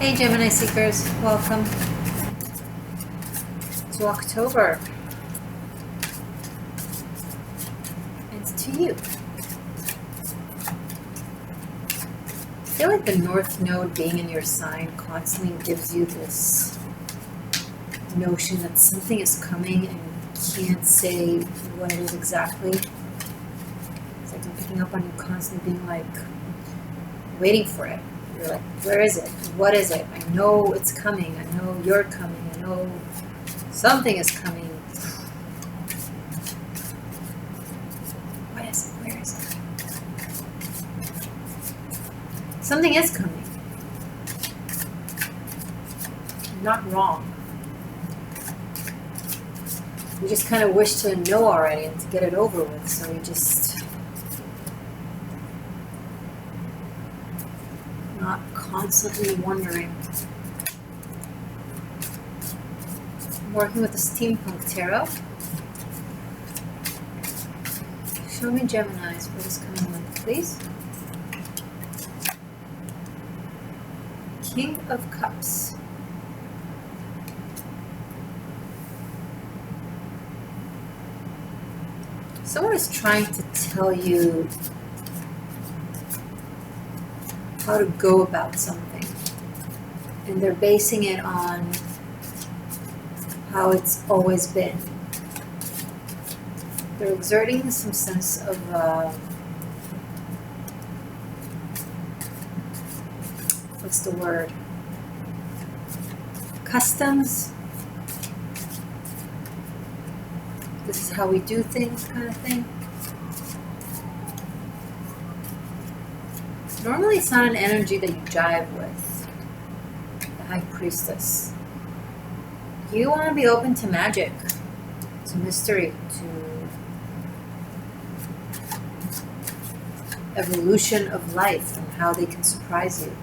Hey Gemini Seekers, welcome to October. It's to you. I feel like the North Node being in your sign constantly gives you this notion that something is coming and you can't say what it is exactly. It's like I'm picking up on you constantly being like, waiting for it. You're like, where is it? What is it? I know it's coming. I know you're coming. I know something is coming. What is it? Where is it? Something is coming. You're not wrong. You just kind of wish to know already and to get it over with, so you just not constantly wondering. I'm working with the Steampunk Tarot. Show me Geminis for this coming month, please. King of Cups. Someone is trying to tell you how to go about something, and they're basing it on how it's always been. They're exerting some sense of what's the word? Customs. This is how we do things, kind of thing. Normally it's not an energy that you jive with. The High Priestess. You want to be open to magic, to mystery, to evolution of life and how they can surprise you.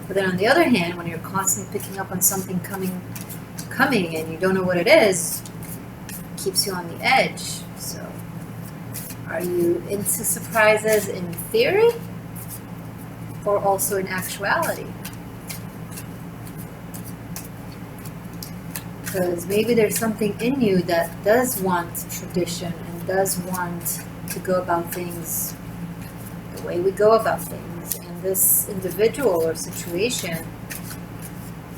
But then on the other hand, when you're constantly picking up on something coming and you don't know what it is, it keeps you on the edge. So are you into surprises in theory or also in actuality? Because maybe there's something in you that does want tradition and does want to go about things the way we go about things. And this individual or situation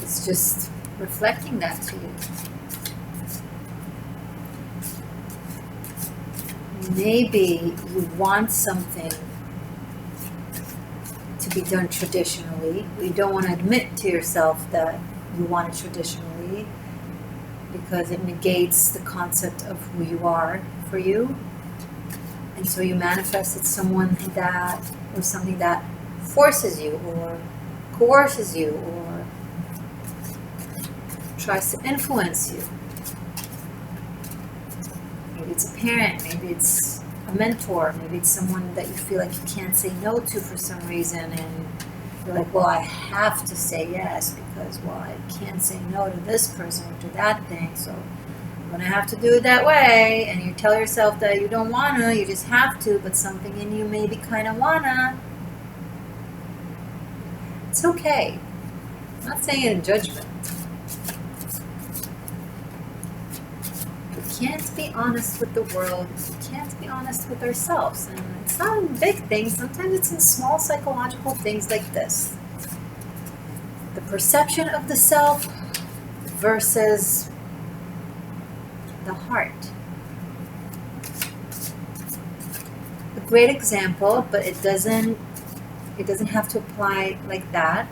is just reflecting that to you. Maybe you want something to be done traditionally. You don't want to admit to yourself that you want it traditionally because it negates the concept of who you are for you. And so you manifested someone that, or something that forces you or coerces you or tries to influence you. Maybe it's a parent, maybe it's a mentor, maybe it's someone that you feel like you can't say no to for some reason, and you're like, well, I have to say yes because, well, I can't say no to this person or to that thing, so I'm going to have to do it that way. And you tell yourself that you don't want to, you just have to, but something in you maybe kind of want to. It's okay. I'm not saying it in judgment. We can't be honest with the world. We can't be honest with ourselves. And it's not in big things. Sometimes it's in small psychological things like this. The perception of the self versus the heart. A great example, but it doesn't have to apply like that.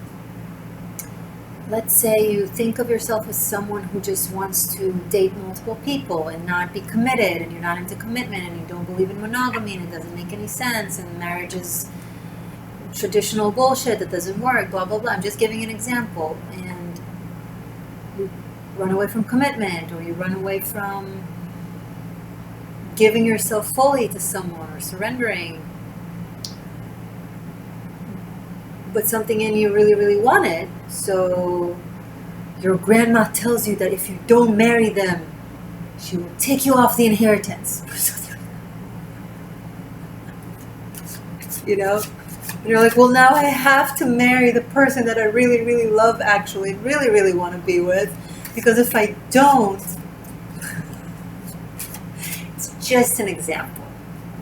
Let's say you think of yourself as someone who just wants to date multiple people and not be committed, and you're not into commitment, and you don't believe in monogamy, and it doesn't make any sense, and marriage is traditional bullshit that doesn't work, blah, blah, blah. I'm just giving an example. And you run away from commitment, or you run away from giving yourself fully to someone or surrendering. But something in you really, really want it. So your grandma tells you that if you don't marry them, she will take you off the inheritance. You know? And you're like, well, now I have to marry the person that I really, really love, actually, really, really want to be with. Because if I don't, it's just an example.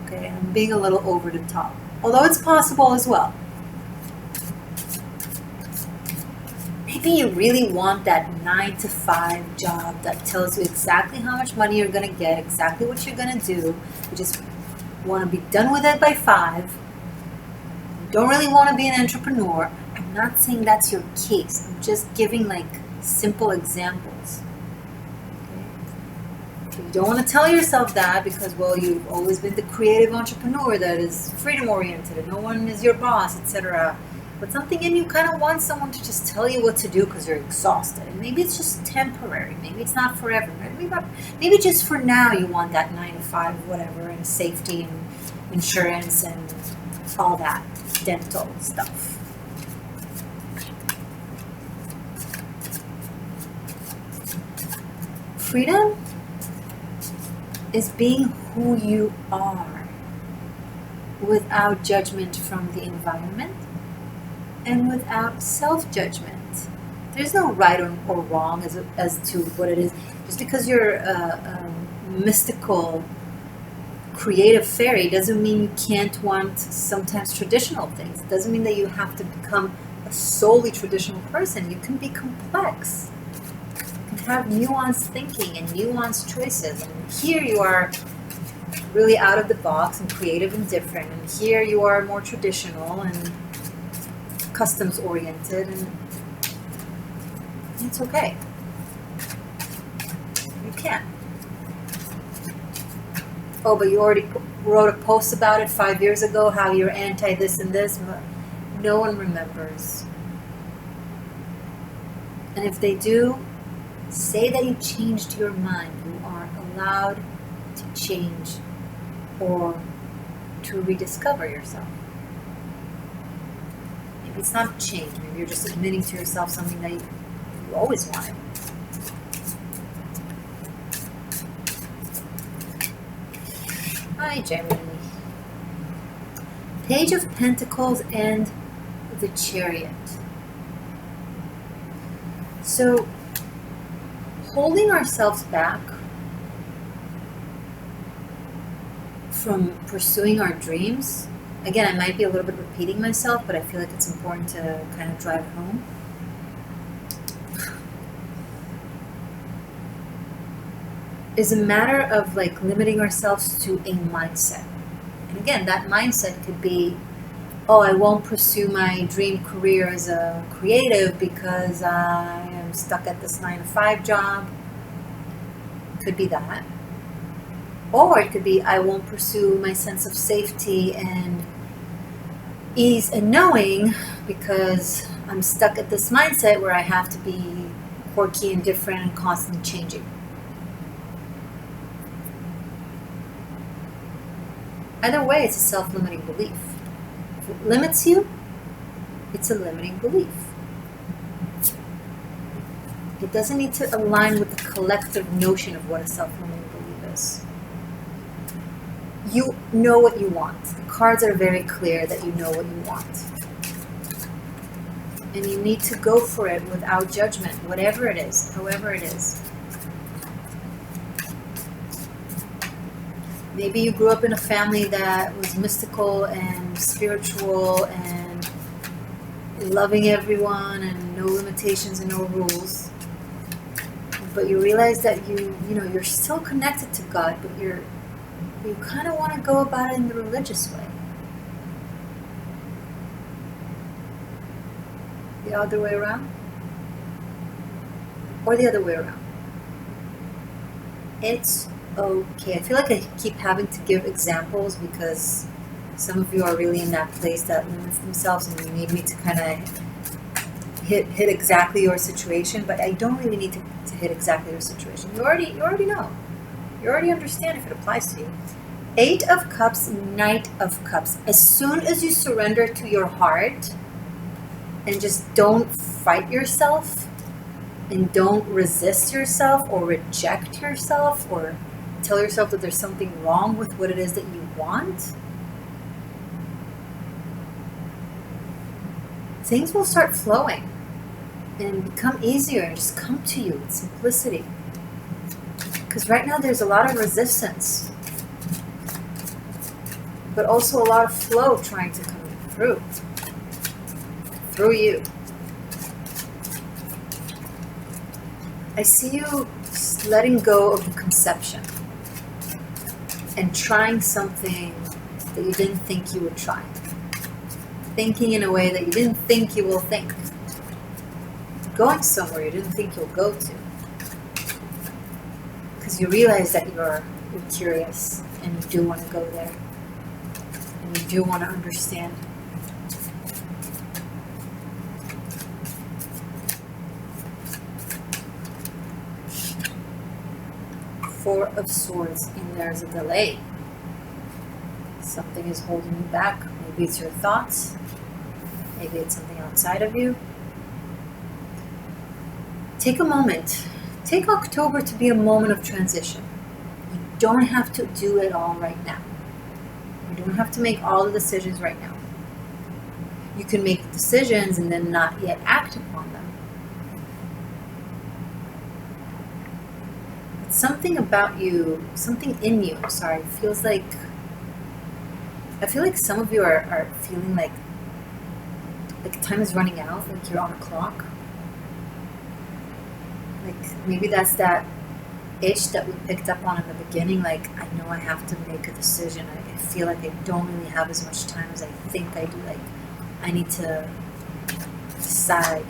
Okay, I'm being a little over the top. Although it's possible as well. Maybe you really want that 9-to-5 job that tells you exactly how much money you're going to get, exactly what you're going to do. You just want to be done with it by 5. You don't really want to be an entrepreneur. I'm not saying that's your case. I'm just giving like simple examples. Okay? You don't want to tell yourself that because, well, you've always been the creative entrepreneur that is freedom-oriented and no one is your boss, etc. But something in you kind of wants someone to just tell you what to do because you're exhausted. And maybe it's just temporary. Maybe it's not forever. Maybe just for now you want that 9-to-5, whatever, and safety and insurance and all that dental stuff. Freedom is being who you are without judgment from the environment. And without self-judgment. There's no right or wrong as to what it is. Just because you're a mystical, creative fairy doesn't mean you can't want sometimes traditional things. It doesn't mean that you have to become a solely traditional person. You can be complex. You can have nuanced thinking and nuanced choices. And here you are really out of the box and creative and different. And here you are more traditional and customs oriented, and it's okay. You can. Oh, but you already wrote a post about it 5 years ago, how you're anti this and this. No one remembers. And if they do, say that you changed your mind. You are allowed to change or to rediscover yourself. It's not change. Maybe you're just admitting to yourself something that you always wanted. Hi, Gemini. Page of Pentacles and the Chariot. So, holding ourselves back from pursuing our dreams. Again, I might be a little bit repeating myself, but I feel like it's important to kind of drive it home. Is a matter of like limiting ourselves to a mindset. And again, that mindset could be, oh, I won't pursue my dream career as a creative because I am stuck at this 9-to-5 job. Could be that. Or it could be, I won't pursue my sense of safety and ease and knowing because I'm stuck at this mindset where I have to be quirky and different and constantly changing. Either way, it's a self-limiting belief. If it limits you, it's a limiting belief. It doesn't need to align with the collective notion of what a self-limiting belief is. You know what you want. The cards are very clear that you know what you want. And you need to go for it without judgment, whatever it is, however it is. Maybe you grew up in a family that was mystical and spiritual and loving everyone and no limitations and no rules. But you realize that you're still connected to God, but you kind of want to go about it in the religious way. The other way around? Or the other way around? It's okay. I feel like I keep having to give examples because some of you are really in that place that limits themselves and you need me to kind of hit exactly your situation, but I don't really need to hit exactly your situation. You already know. You already understand if it applies to you. 8 of Cups, Knight of Cups. As soon as you surrender to your heart and just don't fight yourself and don't resist yourself or reject yourself or tell yourself that there's something wrong with what it is that you want, things will start flowing and become easier and just come to you with simplicity. Because right now there's a lot of resistance, but also a lot of flow trying to come through you. I see you letting go of the conception and trying something that you didn't think you would try. Thinking in a way that you didn't think you will think. Going somewhere you didn't think you'll go to. Because you realize that you're curious and you do want to go there. And you do want to understand. Four of Swords, and there's a delay. Something is holding you back. Maybe it's your thoughts. Maybe it's something outside of you. Take a moment. Take October to be a moment of transition. You don't have to do it all right now. You don't have to make all the decisions right now. You can make decisions and then not yet act upon them. But something about you, something in you, feels like, I feel like some of you are feeling like time is running out, like you're on a clock. Like maybe that's that itch that we picked up on in the beginning, like I know I have to make a decision. I feel like I don't really have as much time as I think I do. Like I need to decide.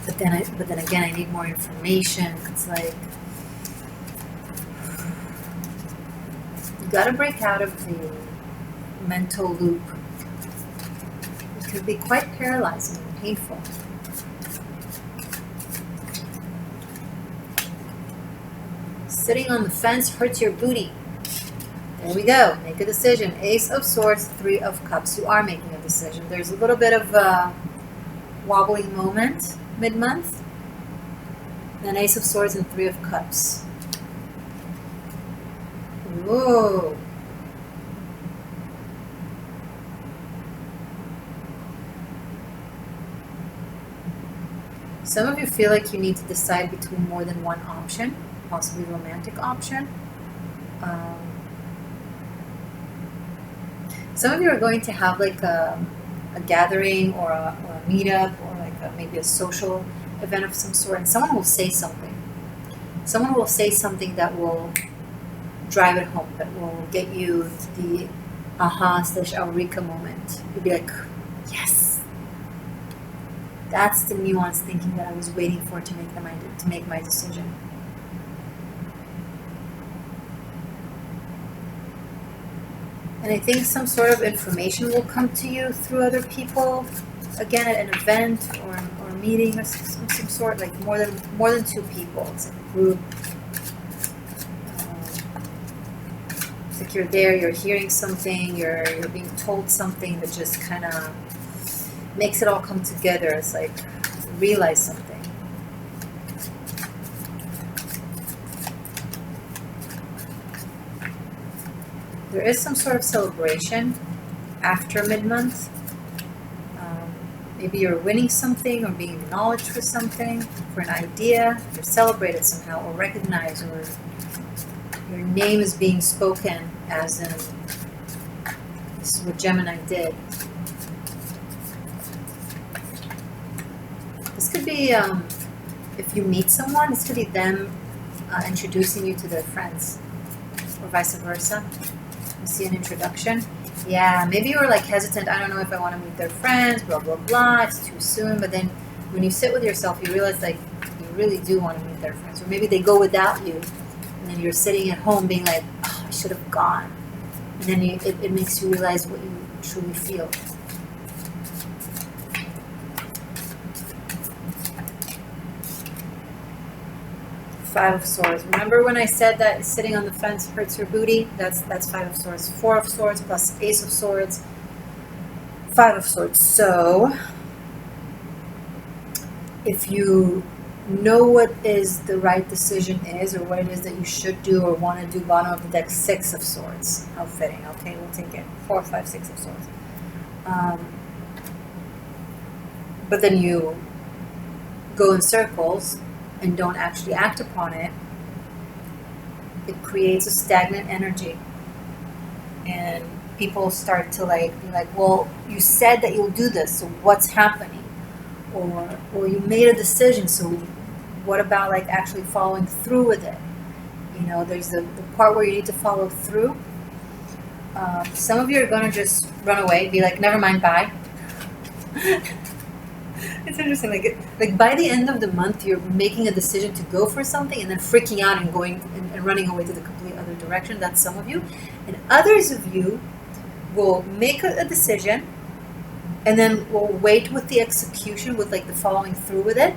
But then again I need more information. It's like you gotta break out of the mental loop. It could be quite paralyzing and painful. Sitting on the fence hurts your booty. There we go. Make a decision. Ace of Swords, Three of Cups. You are making a decision. There's a little bit of a wobbling moment mid-month. Then Ace of Swords and Three of Cups. Whoa. Some of you feel like you need to decide between more than one option, possibly romantic option. Some of you are going to have like a gathering or a meetup or like maybe a social event of some sort, and someone will say something. Someone will say something that will drive it home, that will get you to the aha/eureka moment. You'll be like, yes. That's the nuanced thinking that I was waiting for to make my decision. And I think some sort of information will come to you through other people, again at an event or a meeting of some sort, like more than two people. It's like a group. It's like you're there, you're hearing something, you're being told something that just kind of makes it all come together. It's like realize something. There is some sort of celebration after mid-month. Maybe you're winning something or being acknowledged for something, for an idea. You're celebrated somehow or recognized, or your name is being spoken as in, this is what Gemini did. This could be, if you meet someone, this could be them introducing you to their friends, or vice versa. You see an introduction. Yeah, maybe you were like hesitant. I don't know if I want to meet their friends, blah, blah, blah. It's too soon. But then when you sit with yourself, you realize like you really do want to meet their friends. Or maybe they go without you. And then you're sitting at home being like, oh, I should have gone. And then it makes you realize what you truly feel. Five of Swords. Remember when I said that sitting on the fence hurts your booty? That's Five of Swords. Four of Swords plus Ace of Swords. Five of Swords. So, if you know what is the right decision is, or what it is that you should do or want to do, bottom of the deck, Six of Swords. How fitting. Okay, we'll take it. 4, 5, 6 of Swords. but then you go in circles and don't actually act upon it, it creates a stagnant energy. And people start to like be like, well, you said that you'll do this, so what's happening? Or you made a decision, so what about like actually following through with it? You know, there's the part where you need to follow through. Some of you are going to just run away, be like, never mind, bye. It's interesting, like by the end of the month, you're making a decision to go for something and then freaking out and going and running away to the complete other direction. That's some of you. And others of you will make a decision and then will wait with the execution, with like the following through with it.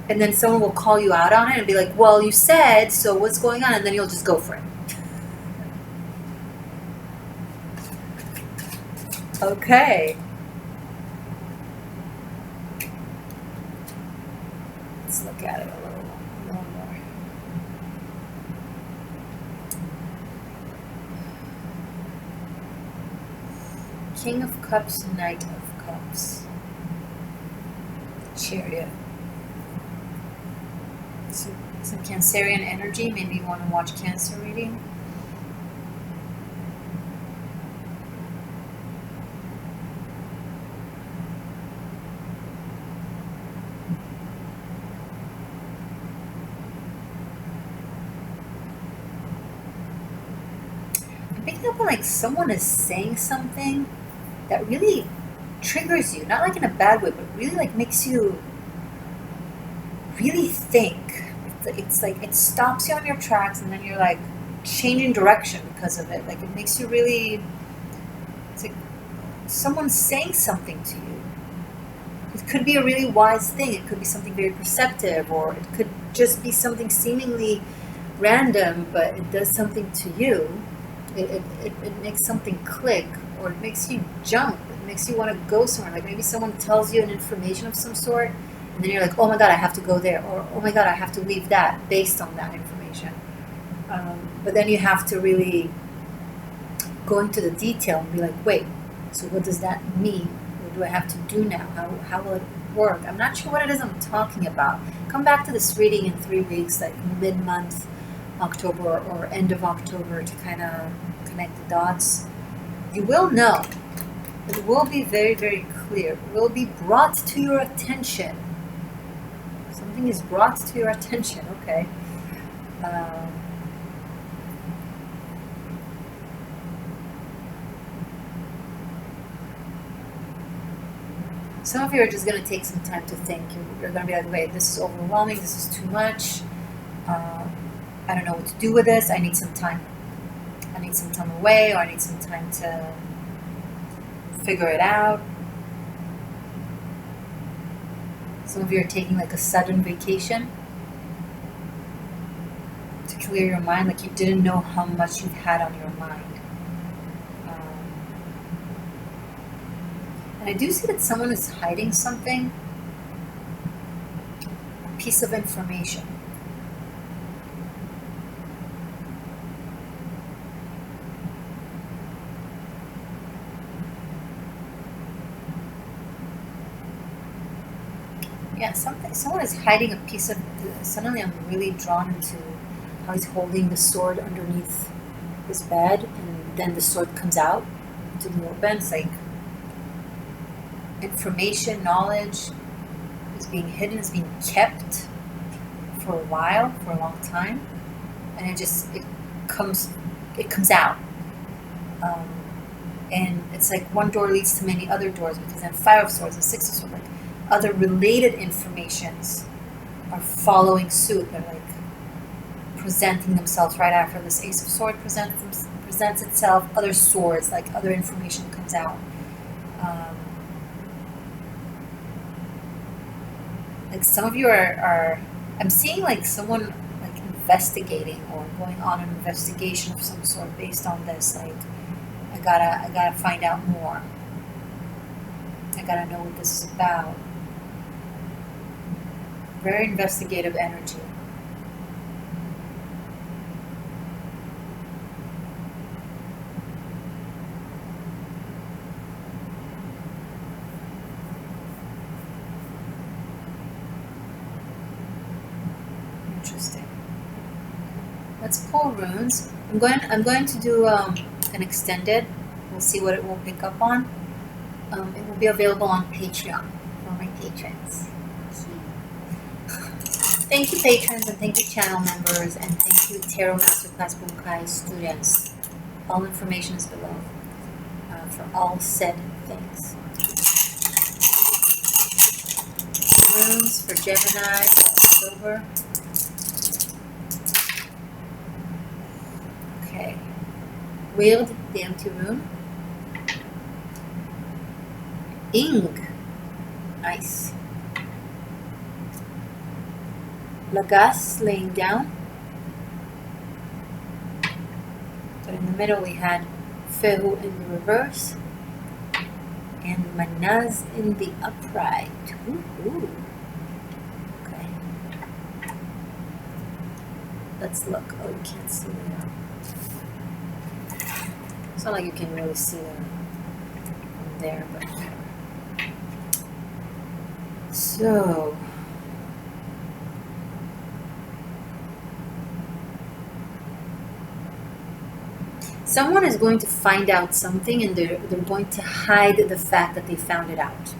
And then someone will call you out on it and be like, well, you said, so what's going on? And then you'll just go for it. Okay. Let's look at it a little more. King of Cups, Knight of Cups. Chariot. Some Cancerian energy. Maybe you want to watch Cancer reading. I'm picking up on like someone is saying something that really triggers you, not like in a bad way, but really like makes you really think. It's like it stops you on your tracks, and then you're like changing direction because of it. Like it makes you really, it's like someone's saying something to you. It could be a really wise thing, it could be something very perceptive, or it could just be something seemingly random, but it does something to you. It makes something click, or it makes you jump, it makes you want to go somewhere. Like maybe someone tells you an information of some sort, and then you're like, oh my God, I have to go there. Or, oh my God, I have to leave that based on that information. But then you have to really go into the detail and be like, wait, so what does that mean? What do I have to do now? How will it work? I'm not sure what it is I'm talking about. Come back to this reading in 3 weeks, like mid-month October or end of October, to kind of connect the dots. You will know. It will be very, very clear. It will be brought to your attention. Something is brought to your attention, okay. Some of you are just going to take some time to think. You're going to be like, wait, this is overwhelming, this is too much. I don't know what to do with this. I need some time. I need some time away, or I need some time to figure it out. Some of you are taking like a sudden vacation to clear your mind, like you didn't know how much you had on your mind. And I do see that someone is hiding something, a piece of information. Yeah, someone is hiding a piece of, suddenly I'm really drawn into how he's holding the sword underneath his bed, and then the sword comes out into the open. It's like information, knowledge is being hidden, is being kept for a while, for a long time, and it comes out. And it's like one door leads to many other doors, because then 5 of Swords and 6 of Swords, like other related informations are following suit. They're like presenting themselves right after this Ace of Swords presents itself. Other swords, like other information comes out. Like some of you are I'm seeing like someone like investigating or going on an investigation of some sort based on this. Like I gotta find out more. I gotta know what this is about. Very investigative energy. let's pull runes. I'm going to do an extended. We'll see what it will pick up on. It will be available on Patreon for my patrons. Thank you, patrons, and thank you, channel members, and thank you, Tarot Masterclass Bunkai students. All information is below for all said things. Runes for Gemini for October. Okay. Wield, the empty rune. Ing. Nice. Lagas, laying down. But in the middle we had Fehu in the reverse. And Manaz in the upright. Ooh. Okay. Let's look. Oh, you can't see it. It's not like you can really see it from there, but so someone is going to find out something, and they're going to hide the fact that they found it out.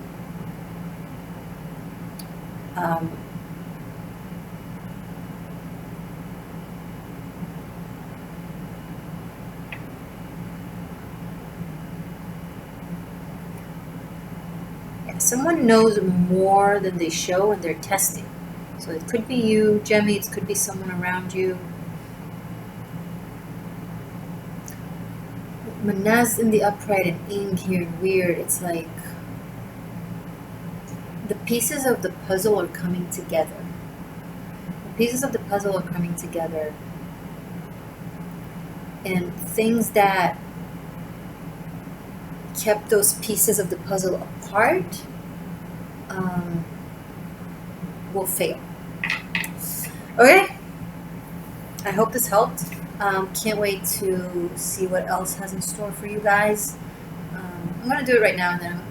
Someone knows more than they show, and they're testing. So it could be you, Gemmy. It could be someone around you. Manaz in the upright and Ing here, weird. It's like the pieces of the puzzle are coming together. The pieces of the puzzle are coming together. And things that kept those pieces of the puzzle apart will fail. Okay? I hope this helped. Can't wait to see what else has in store for you guys. I'm going to do it right now, and then